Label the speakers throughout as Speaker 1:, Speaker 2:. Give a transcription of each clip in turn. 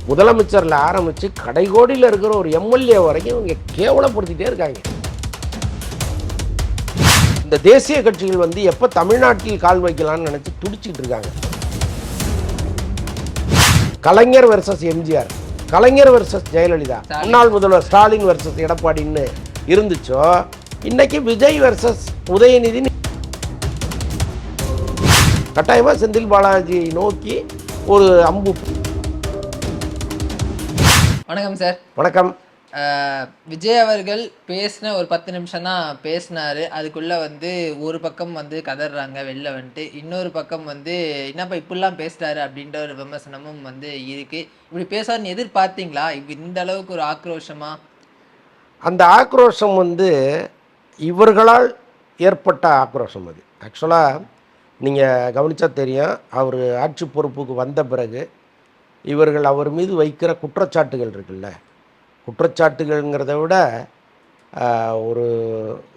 Speaker 1: முதலமைச்சரில் ஆரம்பித்து கடைகோடியில் இருக்கிற ஒரு எம்எல்ஏ வரைக்கும் இவங்க கேவலப்படுத்திட்டே இருக்காங்க. இந்த தேசிய கட்சிகள் வந்து எப்போ தமிழ்நாட்டில் கால் வைக்கலாம்னு நினச்சி துடிச்சிட்டு இருக்காங்க. கலைஞர் வெர்சஸ் எம்ஜிஆர், கலைஞர் வெர்சஸ் ஜெயலலிதா, முன்னாள் முதல்வர் ஸ்டாலின் வெர்சஸ் எடப்பாடின்னு இருந்துச்சோ, இன்னைக்கு விஜய் வெர்சஸ் உதயநிதி. கட்டாயமாக செந்தில் பாலாஜியை நோக்கி ஒரு அம்பு.
Speaker 2: வணக்கம் சார்.
Speaker 1: வணக்கம்.
Speaker 2: விஜய் அவர்கள் பேசின ஒரு 10 நிமிஷம் தான் பேசினாரு. அதுக்குள்ள வந்து ஒரு பக்கம் வந்து கதறாங்க வெளில வந்துட்டு, இன்னொரு பக்கம் வந்து என்னப்பா இப்படிலாம் பேசுறாரு அப்படின்ற ஒரு விமர்சனமும் வந்து இருக்கு. இப்படி பேசாருன்னு எதிர்பார்த்தீங்களா? இந்த அளவுக்கு ஒரு ஆக்ரோஷமா?
Speaker 1: அந்த ஆக்ரோஷம் வந்து இவர்களால் ஏற்பட்ட ஆக்ரோஷம். அது ஆக்சுவலாக நீங்கள் கவனித்தா தெரியும், அவர் ஆட்சி பொறுப்புக்கு வந்த பிறகு இவர்கள் அவர் மீது வைக்கிற குற்றச்சாட்டுகள் இருக்குல்ல, குற்றச்சாட்டுகள்ங்கிறத விட ஒரு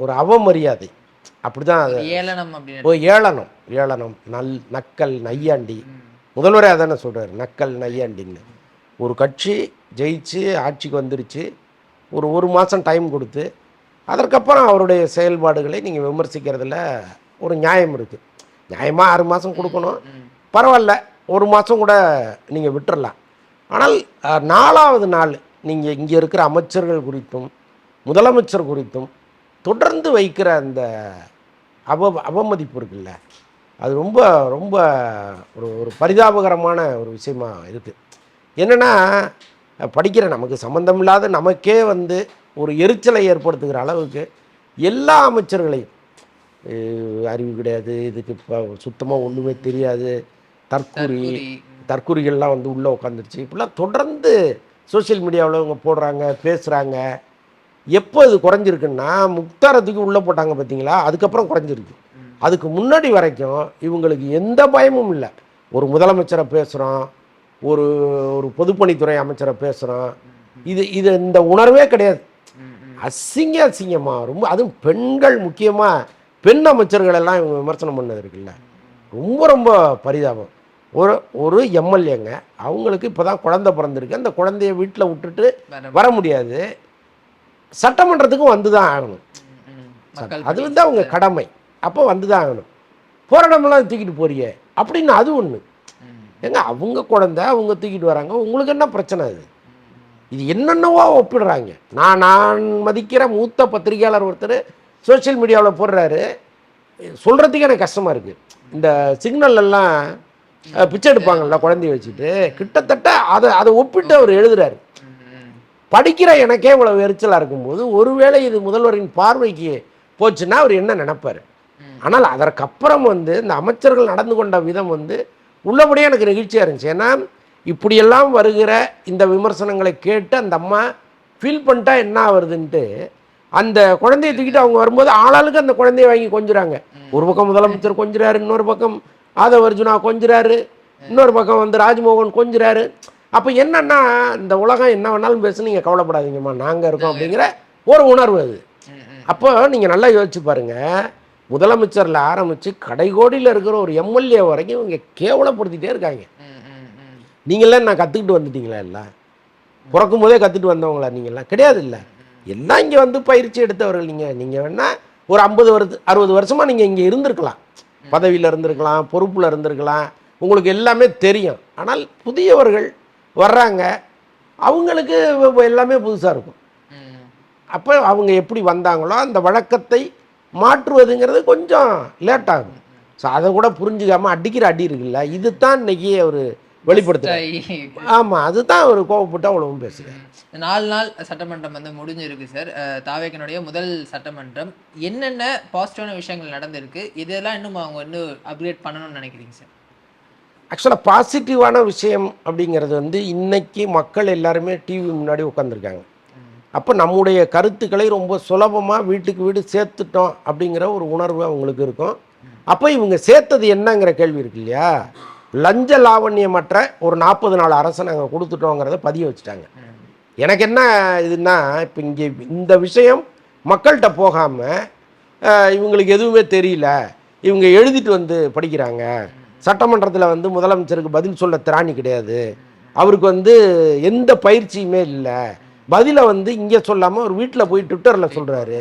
Speaker 1: ஒரு அவமரியாதை, அப்படி தான் அது.
Speaker 2: ஏளனம் அப்படின்னு.
Speaker 1: ஏளனம் நக்கல் நையாண்டி. முதல்வரே அதானே சொல்கிறார், நக்கல் நையாண்டின்னு. ஒரு கட்சி ஜெயிச்சு ஆட்சிக்கு வந்துருச்சு, ஒரு மாதம் டைம் கொடுத்து அதற்கப்புறம் அவருடைய செயல்பாடுகளை நீங்கள் விமர்சிக்கிறதுல ஒரு நியாயம் இருக்குது. நியாயமாக 6 மாதம் கொடுக்கணும், பரவாயில்ல, ஒரு மாதம் கூட நீங்கள் விட்டுறலாம். ஆனால் 4வது நாள் நீங்கள் இங்கே இருக்கிற அமைச்சர்கள் குறித்தும் முதலமைச்சர் குறித்தும் தொடர்ந்து வைக்கிற அந்த அவமதிப்பு இருக்குல்ல, அது ரொம்ப ரொம்ப ஒரு பரிதாபகரமான ஒரு விஷயமா இருக்குது. என்னென்னா, படிக்கிற நமக்கு சம்மந்தமில்லாத நமக்கே வந்து ஒரு எரிச்சலை ஏற்படுத்துகிற அளவுக்கு எல்லா அமைச்சர்களையும், அறிவு கிடையாது, இதுக்கு இப்போ சுத்தமாக ஒன்றுமே தெரியாது, தற்கூரிகள்லாம் வந்து உள்ளே உட்காந்துருச்சு, இப்படிலாம் தொடர்ந்து சோசியல் மீடியாவில் இவங்க போடுறாங்க, பேசுகிறாங்க. எப்போ இது குறைஞ்சிருக்குன்னா, முக்தாரத்துக்கு உள்ளே போட்டாங்க பார்த்தீங்களா, அதுக்கப்புறம் குறைஞ்சிருக்கு. அதுக்கு முன்னாடி வரைக்கும் இவங்களுக்கு எந்த பயமும் இல்லை. ஒரு முதலமைச்சரை பேசுகிறோம், ஒரு பொதுப்பணித்துறை அமைச்சரை பேசுகிறோம், இது இந்த உணர்வே கிடையாது. அசிங்கமாக ரொம்ப, அதுவும் பெண்கள், முக்கியமாக பெண் அமைச்சர்கள் எல்லாம் இவங்க விமர்சனம் பண்ணது இருக்குல்ல, ரொம்ப ரொம்ப பரிதாபம். ஒரு எம்எல்ஏங்க, அவங்களுக்கு இப்போ தான் குழந்தை பிறந்திருக்கு, அந்த குழந்தைய வீட்டில் விட்டுட்டு வர முடியாது, சட்டமன்றத்துக்கும் வந்து தான் ஆகணும், அது வந்து அவங்க கடமை, அப்போ வந்து தான் ஆகணும். போராட்டமெல்லாம் தூக்கிட்டு போறிய அப்படின்னு அது ஒன்று. ஏங்க, அவங்க குழந்தை அவங்க தூக்கிட்டு வராங்க, உங்களுக்கு என்ன பிரச்சனை? இது என்னென்னவோ ஒப்பிடுறாங்க. நான் மதிக்கிற மூத்த பத்திரிகையாளர் ஒருத்தர் சோஷியல் மீடியாவில் போடுறாரு, சொல்கிறதுக்கே எனக்கு கஷ்டமாக இருக்குது. இந்த சிக்னல்லாம் பிச்சை எடுப்பாங்கள்ல குழந்தைய வச்சுட்டு, கிட்டத்தட்ட அதை ஒப்பிட்டு அவர் எழுதுறாரு. படிக்கிற எனக்கே இவ்வளவு எரிச்சலாக இருக்கும்போது, ஒருவேளை இது முதல்வரின் பார்வைக்கு போச்சுன்னா அவர் என்ன நினைப்பார்? ஆனால் அதற்கப்புறம் வந்து இந்த அமைச்சர்கள் நடந்து கொண்ட விதம் வந்து உள்ளபடியே எனக்கு நெகிழ்ச்சியாக இருந்துச்சு. ஏன்னா, இப்படியெல்லாம் வருகிற இந்த விமர்சனங்களை கேட்டு அந்த அம்மா ஃபீல் பண்ணிட்டா என்ன ஆகுதுன்ட்டு, அந்த குழந்தைய தூக்கிட்டு அவங்க வரும்போது ஆளாளுக்கு அந்த குழந்தைய வாங்கி கொஞ்சுறாங்க. ஒரு பக்கம் முதலமைச்சர் கொஞ்சுறாரு, இன்னொரு பக்கம் ஆதவ அர்ஜுனா கொஞ்சுறாரு, இன்னொரு பக்கம் வந்து ராஜ்மோகன் கொஞ்சுறாரு. அப்போ என்னன்னா, இந்த உலகம் என்ன வேணாலும் பேசு, நீங்கள் கவலைப்படாதீங்கம்மா, நாங்கள் இருக்கோம் அப்படிங்கிற ஒரு உணர்வு அது. அப்போ நீங்கள் நல்லா யோசிச்சு பாருங்கள், முதலமைச்சரில் ஆரம்பித்து கடைகோடியில் இருக்கிற ஒரு எம்எல்ஏ வரைக்கும் இவங்க கேவலப்படுத்திகிட்டே இருக்காங்க. நீங்களாம் நான் கற்றுக்கிட்டு வந்துட்டீங்களா? எல்லாம் பிறக்கும் போதே கற்றுட்டு வந்தவங்களா நீங்கள்லாம்? கிடையாது. இல்லை, எல்லாம் இங்கே வந்து பயிற்சி எடுத்தவர்கள். நீங்கள் வேணால் ஒரு 50-60 வருஷமாக நீங்கள் இங்கே இருந்திருக்கலாம், பதவியில் இருந்திருக்கலாம், பொறுப்பில் இருந்திருக்கலாம், உங்களுக்கு எல்லாமே தெரியும். ஆனால் புதியவர்கள் வர்றாங்க, அவங்களுக்கு எல்லாமே புதுசாக இருக்கும். அப்போ அவங்க எப்படி வந்தாங்களோ அந்த வழக்கத்தை மாற்றுவதுங்கிறது கொஞ்சம் லேட் ஆகும். ஸோ அதை கூட புரிஞ்சுக்காமல் அடிக்கிற அடி இருக்குல்ல, இது தான் இன்றைக்கி அவர் வெளிப்படுத்துறாரு. ஆமாம், அதுதான் அவர் கோவப்பட்டு அவ்வளவும் பேசுகிறார்.
Speaker 2: 4 நாள் சட்டமன்றம் வந்து முடிஞ்சிருக்கு சார். தாவேக்கனுடைய முதல் சட்டமன்றம். என்னென்ன பாசிட்டிவான விஷயங்கள் நடந்திருக்கு, இதெல்லாம் இன்னும் அவங்க இன்னும் அப்கிரேட் பண்ணணும்னு நினைக்கிறீங்க சார்?
Speaker 1: ஆக்சுவலாக பாசிட்டிவான விஷயம் அப்படிங்கிறது வந்து, இன்றைக்கி மக்கள் எல்லாருமே டிவி முன்னாடி உட்காந்துருக்காங்க. அப்போ நம்முடைய கருத்துக்களை ரொம்ப சுலபமாக வீட்டுக்கு வீடு சேர்த்துட்டோம் அப்படிங்கிற ஒரு உணர்வு அவங்களுக்கு இருக்கும். அப்போ இவங்க சேர்த்தது என்னங்கிற கேள்வி இருக்கு இல்லையா, லஞ்ச லாவண்யமற்ற ஒரு 40 நாள் அரசை நாங்கள் கொடுத்துட்டோங்கிறத பதிய வச்சுட்டாங்க. எனக்கு என்ன இதுன்னா, இப்போ இங்கே இந்த விஷயம் மக்கள்கிட்ட போகாமல் இவங்களுக்கு எதுவுமே தெரியல, இவங்க எழுதிட்டு வந்து படிக்கிறாங்க, சட்டமன்றத்தில் வந்து முதலமைச்சருக்கு பதில் சொல்ல திராணி கிடையாது, அவருக்கு வந்து எந்த பயிற்சியுமே இல்லை, பதிலை வந்து இங்கே சொல்லாமல் ஒரு வீட்டில் போய் ட்விட்டரில் சொல்கிறாரு.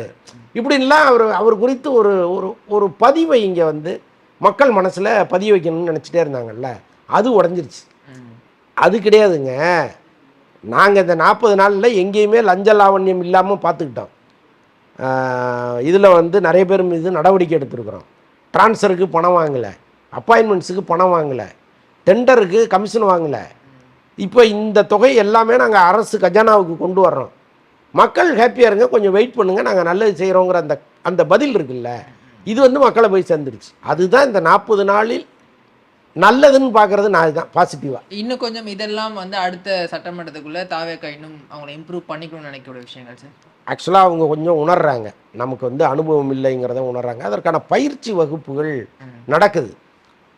Speaker 1: இப்படின்லாம் அவர் குறித்து ஒரு ஒரு ஒரு பதிவை இங்கே வந்து மக்கள் மனசில் பதிய வைக்கணும்னு நினச்சிட்டே இருந்தாங்கல்ல, அது உடஞ்சிருச்சு. அது கிடையாதுங்க. நாங்கள் இந்த 40 நாளில் எங்கேயுமே லஞ்ச லாவண்யம் இல்லாமல் பார்த்துக்கிட்டோம். இதில் வந்து நிறைய பேர் மீது நடவடிக்கை எடுத்துருக்குறோம். ட்ரான்ஸ்ஃபருக்கு பணம் வாங்கலை, அப்பாயின்மெண்ட்ஸுக்கு பணம் வாங்கலை, டெண்டருக்கு கமிஷன் வாங்கலை. இப்போ இந்த தொகை எல்லாமே நாங்கள் அரசு கஜானாவுக்கு கொண்டு வர்றோம். மக்கள் ஹாப்பியாக இருங்க, கொஞ்சம் வெயிட் பண்ணுங்கள், நாங்கள் நல்லது செய்கிறோங்கிற அந்த அந்த பதில் இருக்குல்ல, இது வந்து மக்களை போய் சேர்ந்துருச்சு. அதுதான் இந்த 40 நாளில் நல்லதுன்னு பார்க்குறது. நான் இதுதான் பாசிட்டிவாக.
Speaker 2: இன்னும் கொஞ்சம் இதெல்லாம் வந்து அடுத்த சட்டமன்றத்துக்குள்ளே தாவேக்கா இன்னும் அவங்களை இம்ப்ரூவ் பண்ணிக்கணும்னு நினைக்கிற விஷயங்கள் சார்.
Speaker 1: ஆக்சுவலாக அவங்க கொஞ்சம் உணர்றாங்க, நமக்கு வந்து அனுபவம் இல்லைங்கிறத உணர்றாங்க. அதற்கான பயிற்சி வகுப்புகள் நடக்குது.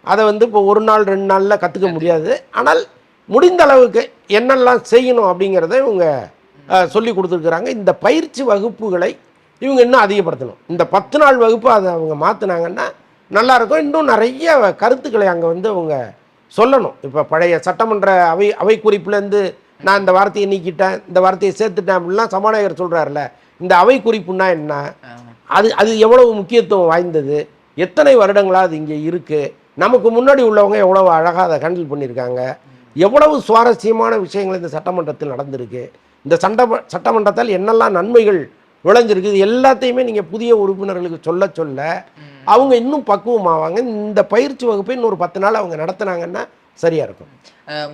Speaker 1: அதை வந்து இப்போ ஒரு நாள் 2 நாளில் கற்றுக்க முடியாது. ஆனால் முடிந்த அளவுக்கு என்னெல்லாம் செய்யணும் அப்படிங்கிறத இவங்க சொல்லி கொடுத்துருக்குறாங்க. இந்த பயிற்சி வகுப்புகளை இவங்க இன்னும் அதிகப்படுத்தணும். இந்த 10 நாள் வகுப்பு அதை அவங்க மாற்றினாங்கன்னா நல்லாயிருக்கும். இன்னும் நிறைய கருத்துக்களை அங்கே வந்து அவங்க சொல்லணும். இப்போ பழைய சட்டமன்ற அவை குறிப்புலேருந்து நான் இந்த வார்த்தையை நீக்கிட்டேன், இந்த வார்த்தையை சேர்த்துட்டேன் அப்படின்லாம் சபாநாயகர் சொல்கிறார்ல, இந்த அவை குறிப்புன்னா என்ன, அது எவ்வளவு முக்கியத்துவம் வாய்ந்தது, எத்தனை வருடங்களாக அது இங்கே இருக்குது, நமக்கு முன்னாடி உள்ளவங்க எவ்வளவு அழகாக அதை ஹேண்டில் பண்ணியிருக்காங்க, எவ்வளவு சுவாரஸ்யமான விஷயங்கள் இந்த சட்டமன்றத்தில் நடந்திருக்கு, இந்த சட்டமன்றத்தால் என்னெல்லாம் நன்மைகள் விளைஞ்சிருக்கு, இது எல்லாத்தையுமே நீங்கள் புதிய உறுப்பினர்களுக்கு சொல்ல சொல்ல அவங்க இன்னும் பக்குவமாவாங்க. இந்த பயிற்சி வகுப்பை இன்னொரு 10 நாள் அவங்க நடத்துனாங்கன்னா சரியாக இருக்கும்.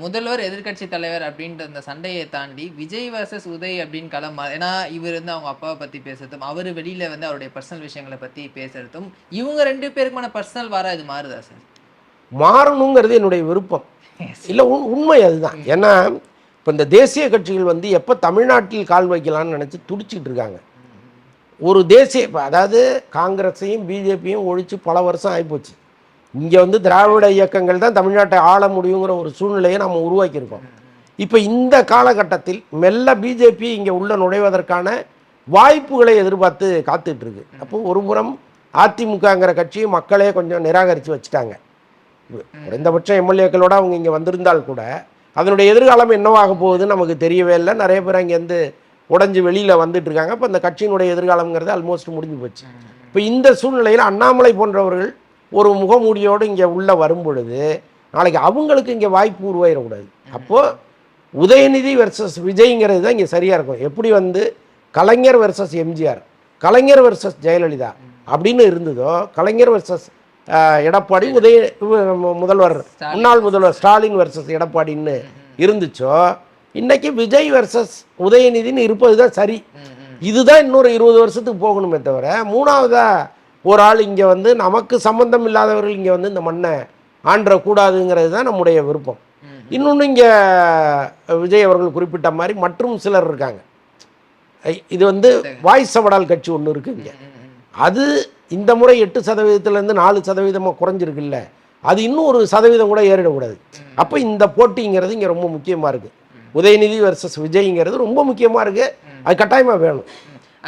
Speaker 2: முதல்வர் எதிர்கட்சி தலைவர் அப்படின்ற அந்த சண்டையை தாண்டி விஜய் வர்சஸ் உதய் அப்படின்னு களம், ஏன்னா இவர் வந்து அவங்க அப்பாவை பற்றி பேசுறதும், அவர் வெளியில் வந்து அவருடைய பர்சனல் விஷயங்களை பற்றி பேசுறதும், இவங்க 2 பேருக்குமான பர்சனல் வாரா இது மாறுதா சார்?
Speaker 1: மாறணுங்கிறது என்னுடைய விருப்பம் இல்லை, உண்மை அதுதான். ஏன்னா இப்போ இந்த தேசிய கட்சிகள் வந்து எப்போ தமிழ்நாட்டில் கால் வைக்கலான்னு நினச்சி துடிச்சிக்கிட்டு இருக்காங்க. ஒரு தேசிய, அதாவது காங்கிரஸையும் பிஜேபியும் ஒழித்து பல வருஷம் ஆகிப்போச்சு. இங்கே வந்து திராவிட இயக்கங்கள் தான் தமிழ்நாட்டை ஆள முடியுங்கிற ஒரு சூழ்நிலையை நம்ம உருவாக்கியிருக்கோம். இப்போ இந்த காலகட்டத்தில் மெல்ல பிஜேபி இங்கே உள்ள நுழைவதற்கான வாய்ப்புகளை எதிர்பார்த்து காத்துட்ருக்கு. அப்போது ஒரு புறம் அதிமுகங்கிற கட்சியை மக்களே கொஞ்சம் நிராகரித்து வச்சுட்டாங்க. குறைந்தபட்சம் எம்எல்ஏக்களோட அவங்க இங்கே வந்திருந்தால் கூட அதனுடைய எதிர்காலம் என்னவாக போகுதுன்னு நமக்கு தெரியவே இல்லை. நிறைய பேர் அங்கேருந்து உடஞ்சி வெளியில் வந்துட்டு இருக்காங்க. இப்போ அந்த கட்சியினுடைய எதிர்காலங்கிறது ஆல்மோஸ்ட் முடிஞ்சு போச்சு. இப்போ இந்த சூழ்நிலையில் அண்ணாமலை போன்றவர்கள் ஒரு முகமூடியோடு இங்கே உள்ளே வரும் பொழுது நாளைக்கு அவங்களுக்கு இங்கே வாய்ப்பு உருவாயிடக்கூடாது. அப்போது உதயநிதி வெர்சஸ் விஜய்ங்கிறது தான் இங்கே சரியாக இருக்கும். எப்படி வந்து கலைஞர் வெர்சஸ் எம்ஜிஆர், கலைஞர் வெர்சஸ் ஜெயலலிதா அப்படின்னு இருந்ததோ, கலைஞர் வெர்சஸ் எடப்பாடி, முன்னாள் முதல்வர் ஸ்டாலின் வெர்சஸ் எடப்பாடின்னு இருந்துச்சோ, இன்னைக்கு விஜய் வெர்சஸ் உதயநிதினு இருப்பது தான் சரி. இதுதான் இன்னொரு 20 வருஷத்துக்கு போகணுமே தவிர, மூணாவதா ஒரு ஆள் இங்கே வந்து நமக்கு சம்பந்தம் இல்லாதவர்கள் இங்கே வந்து இந்த மண்ணை ஆண்டக்கூடாதுங்கிறது தான் நம்முடைய விருப்பம். இன்னொன்று இங்கே விஜய் அவர்கள் குறிப்பிட்ட மாதிரி மற்றும் சிலர் இருக்காங்க. இது வந்து வாய்ஸ் சவடால் கட்சி ஒன்று இருக்குது இங்கே. அது இந்த முறை 8% 4% குறைஞ்சிருக்குல்ல, அது இன்னும் 1% கூட ஏறிடக்கூடாது. அப்போ இந்த போட்டிங்கிறது இங்கே ரொம்ப முக்கியமாக இருக்குது. உதயநிதி வெர்சஸ் விஜய்ங்கிறது ரொம்ப முக்கியமாக இருக்குது. அது கட்டாயமாக வேணும்.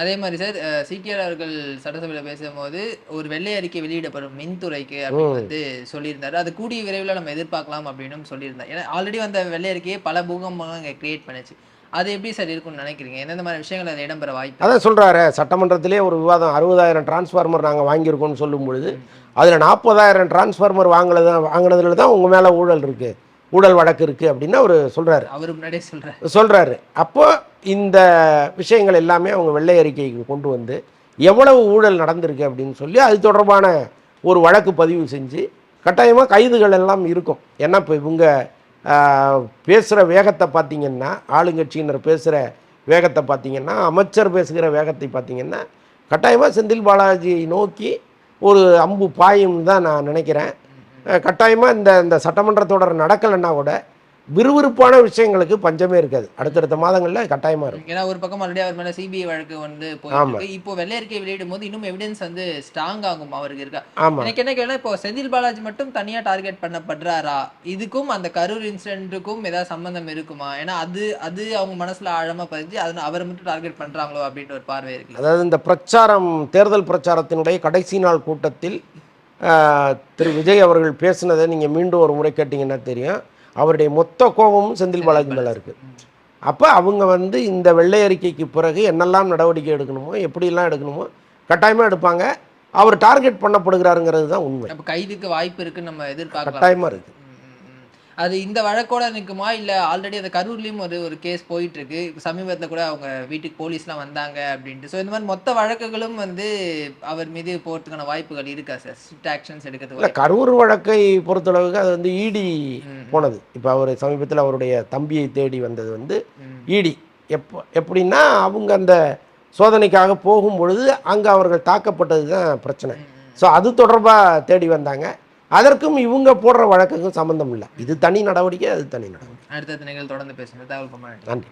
Speaker 2: அதே மாதிரி சார், சிடிஆர் அவர்கள் சட்டசபையில் பேசும்போது ஒரு வெள்ளை அறிக்கை வெளியிடப்படும் மின்துறைக்கு அப்படின்னு வந்து சொல்லியிருந்தாரு. அது கூடிய விரைவில் நம்ம எதிர்பார்க்கலாம் அப்படின்னு சொல்லியிருந்தார். ஏன்னா ஆல்ரெடி வந்த வெள்ளை அறிக்கையை பல பூகம்பங்களும் இங்கே கிரியேட் பண்ணிச்சு. அது எப்படி சார் இருக்குன்னு நினைக்கிறீங்க? எந்தெந்த மாதிரி விஷயங்கள் அதை இடம்பெற வாய்ப்பு?
Speaker 1: அதான் சொல்கிறாரு, சட்டமன்றத்திலே ஒரு விவாதம், 60,000 டிரான்ஸ்ஃபார்மர் நாங்கள் வாங்கியிருக்கோம்னு சொல்லும் பொழுது அதில் 40,000 டிரான்ஸ்ஃபார்மர் வாங்கினதுல தான் உங்கள் மேலே ஊழல் இருக்குது, ஊழல் வழக்கு இருக்குது அப்படின்னு அவர் சொல்கிறாரு.
Speaker 2: அவர் முன்னாடியே
Speaker 1: சொல்கிறாரு. அப்போ இந்த விஷயங்கள் எல்லாமே அவங்க வெள்ளை அறிக்கைக்கு கொண்டு வந்து எவ்வளவு ஊழல் நடந்திருக்கு அப்படின்னு சொல்லி அது தொடர்பான ஒரு வழக்கு பதிவு செஞ்சு கட்டாயமாக கைதுகள் எல்லாம் இருக்கும். ஏன்னா இப்போ இவங்க பேசுகிற வேகத்தை பார்த்திங்கன்னா, ஆளுங்கட்சியினர் பேசுகிற வேகத்தை பார்த்திங்கன்னா, அமைச்சர் பேசுகிற வேகத்தை பார்த்திங்கன்னா, கட்டாயமாக செந்தில் பாலாஜியை நோக்கி ஒரு அம்பு பாயும் தான் நான் நினைக்கிறேன். கட்டாயமாக இந்த சட்டமன்ற தொடர் நடக்கலைன்னா கூட விறுவிறுப்பான விஷயங்களுக்கு பஞ்சமே இருக்காது. அடுத்தடுத்த மாதங்களில் கட்டாயமாக இருக்கும்.
Speaker 2: ஏன்னா ஒரு பக்கம் ஆல்ரெடி அவர் மேலே சிபிஐ வழக்கு வந்து போயிருக்கு. இப்போ வெள்ளை அறிக்கை வெளியிடும் போது இன்னும் எவிடன்ஸ் வந்து ஸ்ட்ராங் ஆகும் அவருக்கு இருக்கா. எனக்கு என்ன கேள்வி, இப்போ செந்தில் பாலாஜி மட்டும் தனியாக டார்கெட் பண்ணப்படுறாரா? இதுக்கும் அந்த கரூர் இன்சிடென்ட்டுக்கும் ஏதாவது சம்பந்தம் இருக்குமா? ஏன்னா அது அவங்க மனசில் ஆழமாக பதிஞ்சு அதனால் அவரை மட்டும் டார்கெட் பண்ணுறாங்களோ அப்படின்ற ஒரு பார்வை இருக்கு.
Speaker 1: அதாவது இந்த தேர்தல் பிரச்சாரத்தினுடைய கடைசி நாள் கூட்டத்தில் திரு விஜய் அவர்கள் பேசினதை நீங்கள் மீண்டும் ஒரு முறை கேட்டிங்கன்னா தெரியும். அவருடைய மொத்த கோபமும் செந்தில் பாலாஜி மேலே இருக்குது. அப்போ அவங்க வந்து இந்த வெள்ளை அறிக்கைக்கு பிறகு என்னெல்லாம் நடவடிக்கை எடுக்கணுமோ எப்படிலாம் எடுக்கணுமோ கட்டாயமாக எடுப்பாங்க. அவர் டார்கெட் பண்ணப்படுகிறாருங்கிறது தான் உண்மை.
Speaker 2: அப்ப கைதுக்கு வாய்ப்பு இருக்குன்னு நம்ம எதிர்பார்க்கலாம்.
Speaker 1: கட்டாயமாக இருக்குது.
Speaker 2: அது இந்த வழக்கோட நிற்குமா, இல்லை ஆல்ரெடி அந்த கரூர்லேயும் ஒரு கேஸ் போயிட்டு இருக்கு. சமீபத்தில் கூட அவங்க வீட்டுக்கு போலீஸ்லாம் வந்தாங்க அப்படின்ட்டு. ஸோ இந்த மாதிரி மொத்த வழக்குகளும் வந்து அவர் மீது போகிறதுக்கான வாய்ப்புகள் இருக்கா சார்? ஸ்ட்ரிக்ட் ஆக்ஷன்ஸ் எடுக்கிறதுக்கு
Speaker 1: இல்லை, கரூர் வழக்கை பொறுத்தளவுக்கு அது வந்து இடி போனது. இப்போ அவர் சமீபத்தில் அவருடைய தம்பியை தேடி வந்தது வந்து இடி. எப்படின்னா அவங்க அந்த சோதனைக்காக போகும் பொழுது அங்கே அவர்கள் தாக்கப்பட்டது தான் பிரச்சனை. ஸோ அது தொடர்பாக தேடி வந்தாங்க. அதற்கும் இவங்க போடுற வழக்குக்கும் சம்மந்தம் இல்லை. இது தனி நடவடிக்கை, அது தனி நடவடிக்கை.
Speaker 2: அடுத்த நிகழ்வு தொடர்ந்து பேசுங்க. தகவல்
Speaker 1: நன்றி.